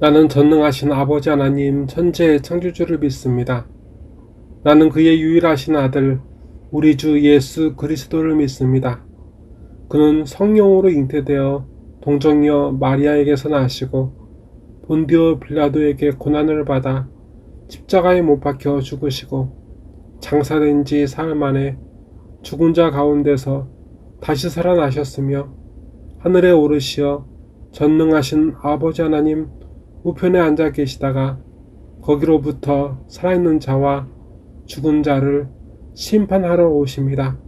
나는 전능하신 아버지 하나님 천지의 창조주를 믿습니다. 나는 그의 유일하신 아들 우리 주 예수 그리스도를 믿습니다. 그는 성령으로 잉태되어 동정녀 마리아에게서 나시고 본디오 빌라도에게 고난을 받아 십자가에 못 박혀 죽으시고 장사된 지 사흘 만에 죽은 자 가운데서 다시 살아나셨으며 하늘에 오르시어 전능하신 아버지 하나님 우편에 앉아 계시다가 거기로부터 살아있는 자와 죽은 자를 심판하러 오십니다.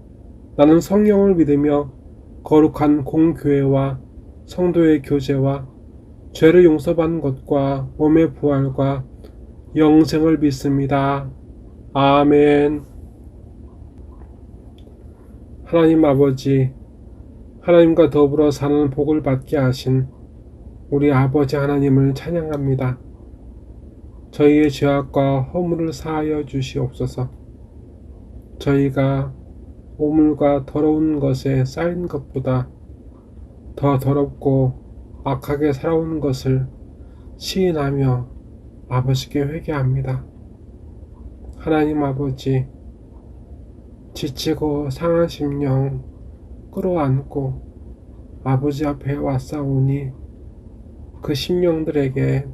나는 성령을 믿으며 거룩한 공교회와 성도의 교제와 죄를 용서받는 것과 몸의 부활과 영생을 믿습니다. 아멘. 하나님 아버지, 하나님과 더불어 사는 복을 받게 하신 우리 아버지 하나님을 찬양합니다. 저희의 죄악과 허물을 사하여 주시옵소서. 저희가 오물과 더러운 것에 쌓인 것보다 더 더럽고 악하게 살아온 것을 시인하며 아버지께 회개합니다. 하나님 아버지, 지치고 상한 심령 끌어안고 아버지 앞에 왔사오니 그 심령들에게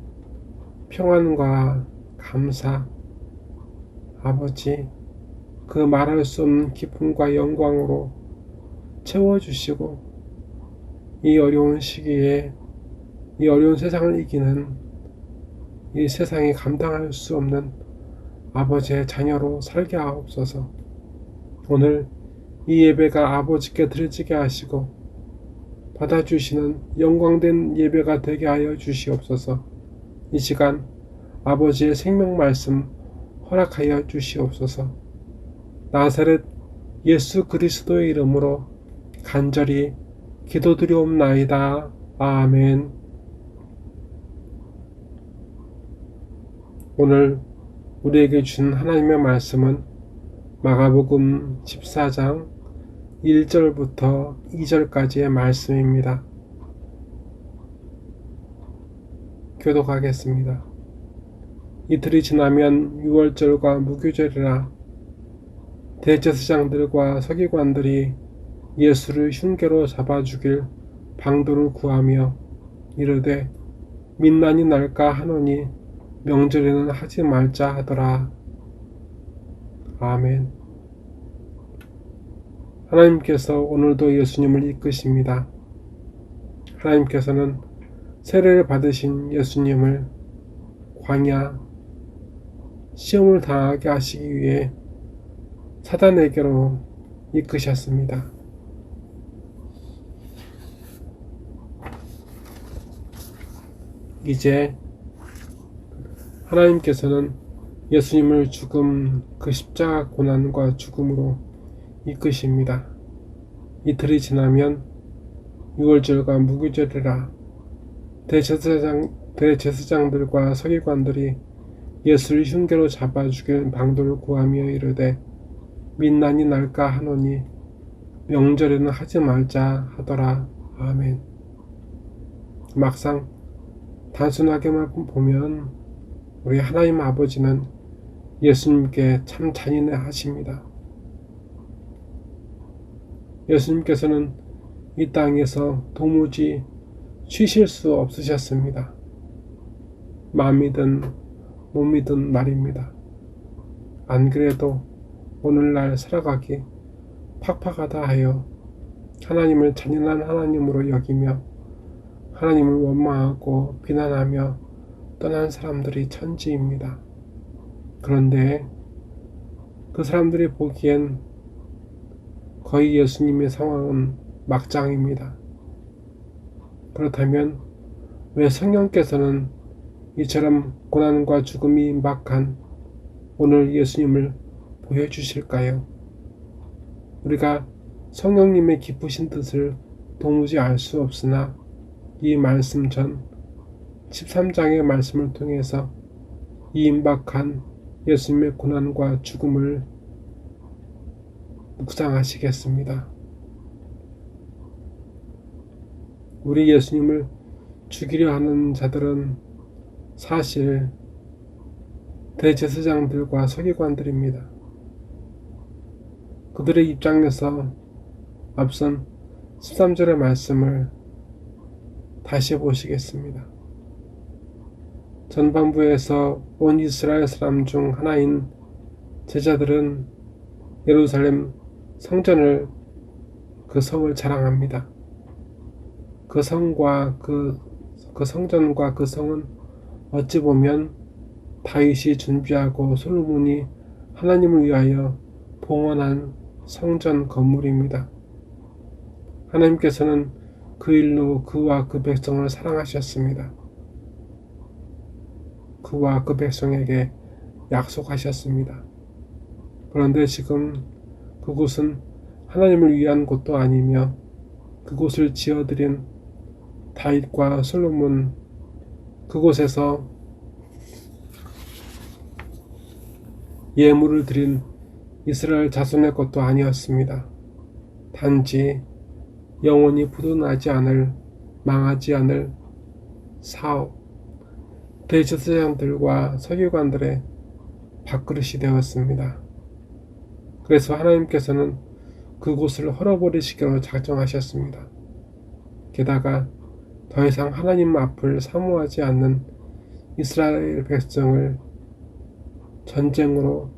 평안과 감사, 아버지 그 말할 수 없는 기쁨과 영광으로 채워주시고 이 어려운 시기에 이 어려운 세상을 이기는 이 세상이 감당할 수 없는 아버지의 자녀로 살게 하옵소서. 오늘 이 예배가 아버지께 드려지게 하시고 받아주시는 영광된 예배가 되게 하여 주시옵소서. 이 시간 아버지의 생명 말씀 허락하여 주시옵소서. 나사렛 예수 그리스도의 이름으로 간절히 기도드리옵나이다. 아멘. 오늘 우리에게 준 하나님의 말씀은 마가복음 14장 1절부터 2절까지의 말씀입니다. 교독하겠습니다. 이틀이 지나면 유월절과 무교절이라 대제사장들과 서기관들이 예수를 흉계로 잡아 죽일 방도를 구하며 이르되 민난이 날까 하노니 명절에는 하지 말자 하더라. 아멘. 하나님께서 오늘도 예수님을 이끄십니다. 하나님께서는 세례를 받으신 예수님을 광야 시험을 당하게 하시기 위해 사단에게로 이끄셨습니다. 이제 하나님께서는 예수님을 죽음 그 십자가 고난과 죽음으로 이끄십니다. 이틀이 지나면 유월절과 무교절이라 대제사장들과 서기관들이 예수를 흉계로 잡아 죽일 방도를 구하며 이르되 민난이 날까 하노니 명절에는 하지 말자 하더라. 아멘. 막상 단순하게만 보면 우리 하나님 아버지는 예수님께 참 잔인해 하십니다. 예수님께서는 이 땅에서 도무지 쉬실 수 없으셨습니다. 마음이든 몸이든 말입니다. 안 그래도 오늘날 살아가기 팍팍하다 하여 하나님을 잔인한 하나님으로 여기며 하나님을 원망하고 비난하며 떠난 사람들이 천지입니다. 그런데 그 사람들이 보기엔 거의 예수님의 상황은 막장입니다. 그렇다면 왜 성령께서는 이처럼 고난과 죽음이 임박한 오늘 예수님을 보여주실까요? 우리가 성령님의 기쁘신 뜻을 도무지 알 수 없으나 이 말씀 전 13장의 말씀을 통해서 이 임박한 예수님의 고난과 죽음을 묵상하시겠습니다. 우리 예수님을 죽이려 하는 자들은 사실 대제사장들과 서기관들입니다. 그들의 입장에서 앞선 13절의 말씀을 다시 보시겠습니다. 전반부에서 온 이스라엘 사람 중 하나인 제자들은 예루살렘 성전을 그 성을 자랑합니다. 그 성과 그 성전과 그 성은 어찌 보면 다윗이 준비하고 솔로몬이 하나님을 위하여 봉헌한 성전 건물입니다. 하나님께서는 그 일로 그와 그 백성을 사랑하셨습니다. 그와 그 백성에게 약속하셨습니다. 그런데 지금 그곳은 하나님을 위한 곳도 아니며 그곳을 지어드린 다윗과 솔로몬, 그곳에서 예물을 드린 이스라엘 자손의 것도 아니었습니다. 단지 영원히 부도나지 않을, 망하지 않을 사업, 대제사장들과 서기관들의 밥그릇이 되었습니다. 그래서 하나님께서는 그곳을 헐어버리시기로 작정하셨습니다. 게다가 더 이상 하나님 앞을 사모하지 않는 이스라엘 백성을 전쟁으로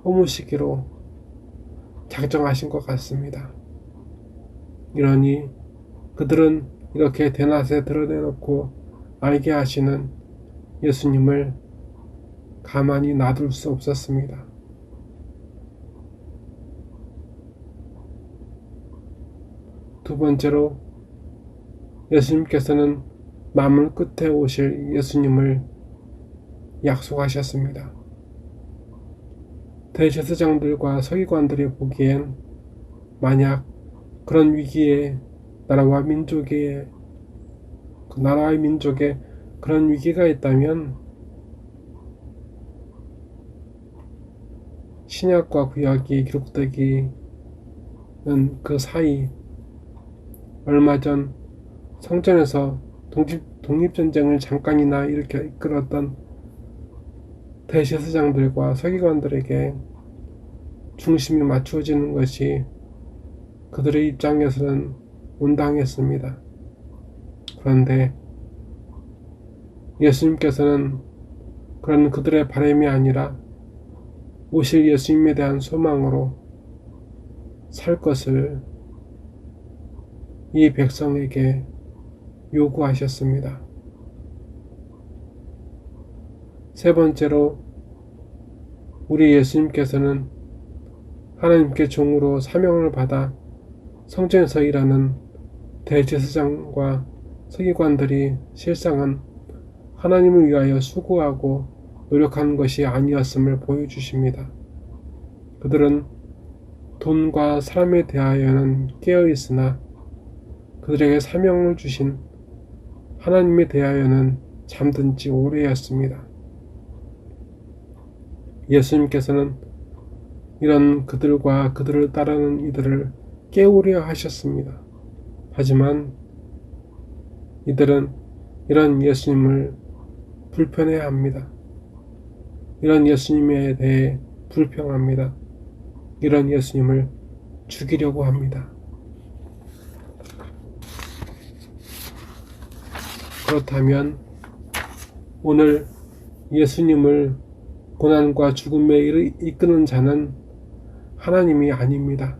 허무시기로 작정하신 것 같습니다. 이러니 그들은 이렇게 대낮에 드러내놓고 알게 하시는 예수님을 가만히 놔둘 수 없었습니다. 두 번째로 예수님께서는 만물 끝에 오실 예수님을 약속하셨습니다. 대제사장들과 서기관들이 보기엔 만약 그런 위기에 나라와 민족의 그런 위기가 있다면 신약과 구약이 기록되기는 그 사이 얼마 전 성전에서 독립전쟁을 잠깐이나 이끌었던 대제사장들과 서기관들에게 중심이 맞추어지는 것이 그들의 입장에서는 온당했습니다. 그런데 예수님께서는 그런 그들의 바람이 아니라 오실 예수님에 대한 소망으로 살 것을 이 백성에게 요구하셨습니다. 세 번째로 우리 예수님께서는 하나님께 종으로 사명을 받아 성전에서 일하는 대제사장과 서기관들이 실상은 하나님을 위하여 수고하고 노력하는 것이 아니었음을 보여주십니다. 그들은 돈과 사람에 대하여는 깨어있으나 그들에게 사명을 주신 하나님에 대하여는 잠든 지 오래였습니다. 예수님께서는 이런 그들과 그들을 따르는 이들을 깨우려 하셨습니다. 하지만 이들은 이런 예수님을 불편해합니다. 이런 예수님에 대해 불평합니다. 이런 예수님을 죽이려고 합니다. 그렇다면 오늘 예수님을 고난과 죽음에 이끄는 자는 하나님이 아닙니다.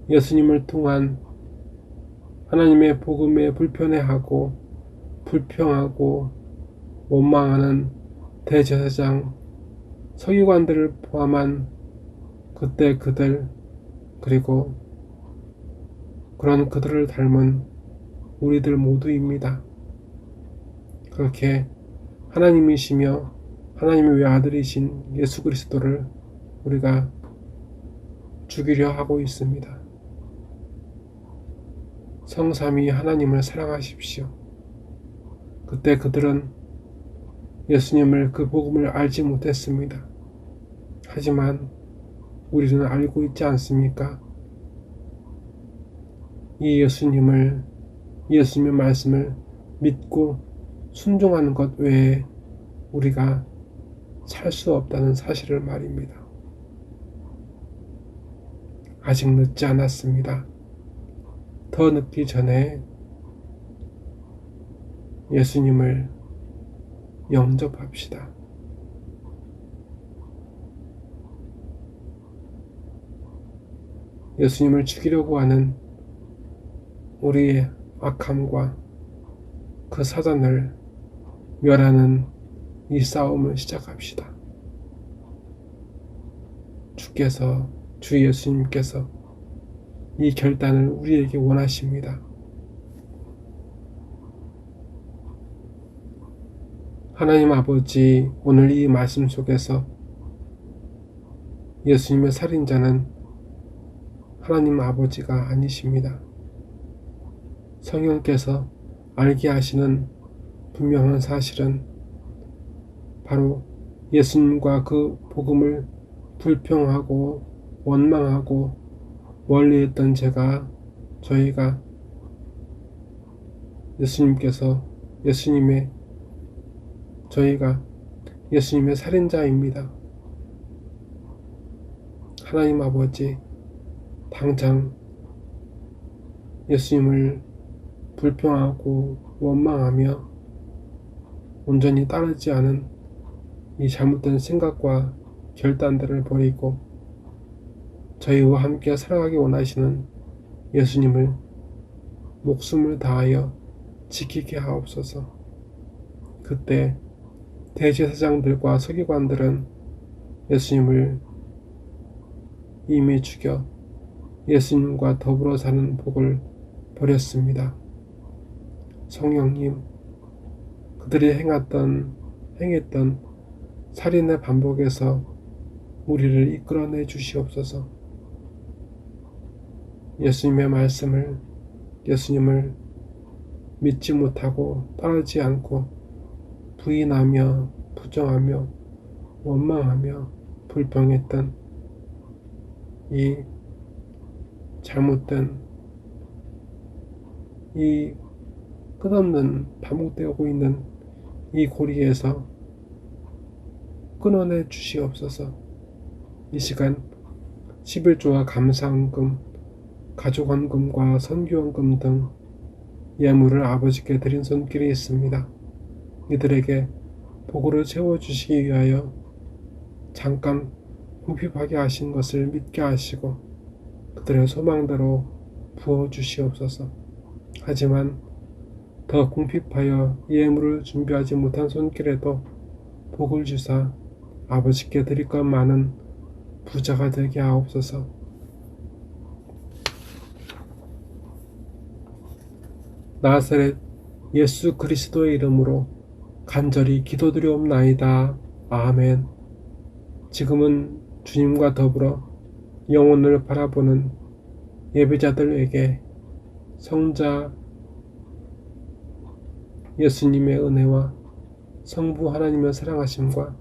예수님을 통한 하나님의 복음에 불편해하고 불평하고 원망하는 대제사장, 서기관들을 포함한 그때 그들, 그리고 그런 그들을 닮은 우리들 모두입니다. 그렇게 하나님이시며 하나님의 외아들이신 예수 그리스도를 우리가 죽이려 하고 있습니다. 성삼위 하나님을 사랑하십시오. 그때 그들은 예수님을 그 복음을 알지 못했습니다. 하지만 우리는 알고 있지 않습니까? 이 예수님의 말씀을 믿고 순종하는 것 외에 우리가 살 수 없다는 사실을 말입니다. 아직 늦지 않았습니다. 더 늦기 전에 예수님을 영접합시다. 예수님을 죽이려고 하는 우리의 악함과 그 사단을 멸하는 이 싸움을 시작합시다. 주 예수님께서 이 결단을 우리에게 원하십니다. 하나님 아버지, 오늘 이 말씀 속에서 예수님의 살인자는 하나님 아버지가 아니십니다. 성령께서 알게 하시는 분명한 사실은 바로 예수님과 그 복음을 불평하고 원망하고 멀리했던 저희가 예수님의 살인자입니다. 하나님 아버지, 당장 예수님을 불평하고 원망하며 온전히 따르지 않은 이 잘못된 생각과 결단들을 버리고 저희와 함께 살아가기 원하시는 예수님을 목숨을 다하여 지키게 하옵소서. 그때 대제사장들과 서기관들은 예수님을 이미 죽여 예수님과 더불어 사는 복을 버렸습니다. 성령님, 그들이 행했던 살인의 반복에서 우리를 이끌어내 주시옵소서. 예수님을 믿지 못하고 따르지 않고 부인하며 부정하며 원망하며 불평했던 이 잘못된 이 끝없는 반복되고 있는 이 고리에서 끊어내 주시옵소서. 이 시간 11조와 감사헌금, 가족헌금과 선교헌금 등 예물을 아버지께 드린 손길이 있습니다. 이들에게 복으로 채워주시기 위하여 잠깐 궁핍하게 하신 것을 믿게 하시고 그들의 소망대로 부어주시옵소서. 하지만 더 궁핍하여 예물을 준비하지 못한 손길에도 복을 주사 아버지께 드릴 것 많은 부자가 되게 하옵소서. 나사렛 예수 그리스도의 이름으로 간절히 기도드리옵나이다. 아멘. 지금은 주님과 더불어 영혼을 바라보는 예배자들에게 성자 예수님의 은혜와 성부 하나님의 사랑하심과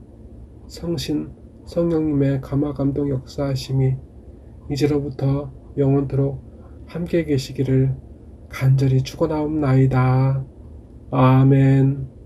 성신 성령님의 감화감동 역사하심이 이제로부터 영원토록 함께 계시기를 간절히 축원하옵나이다. 아멘.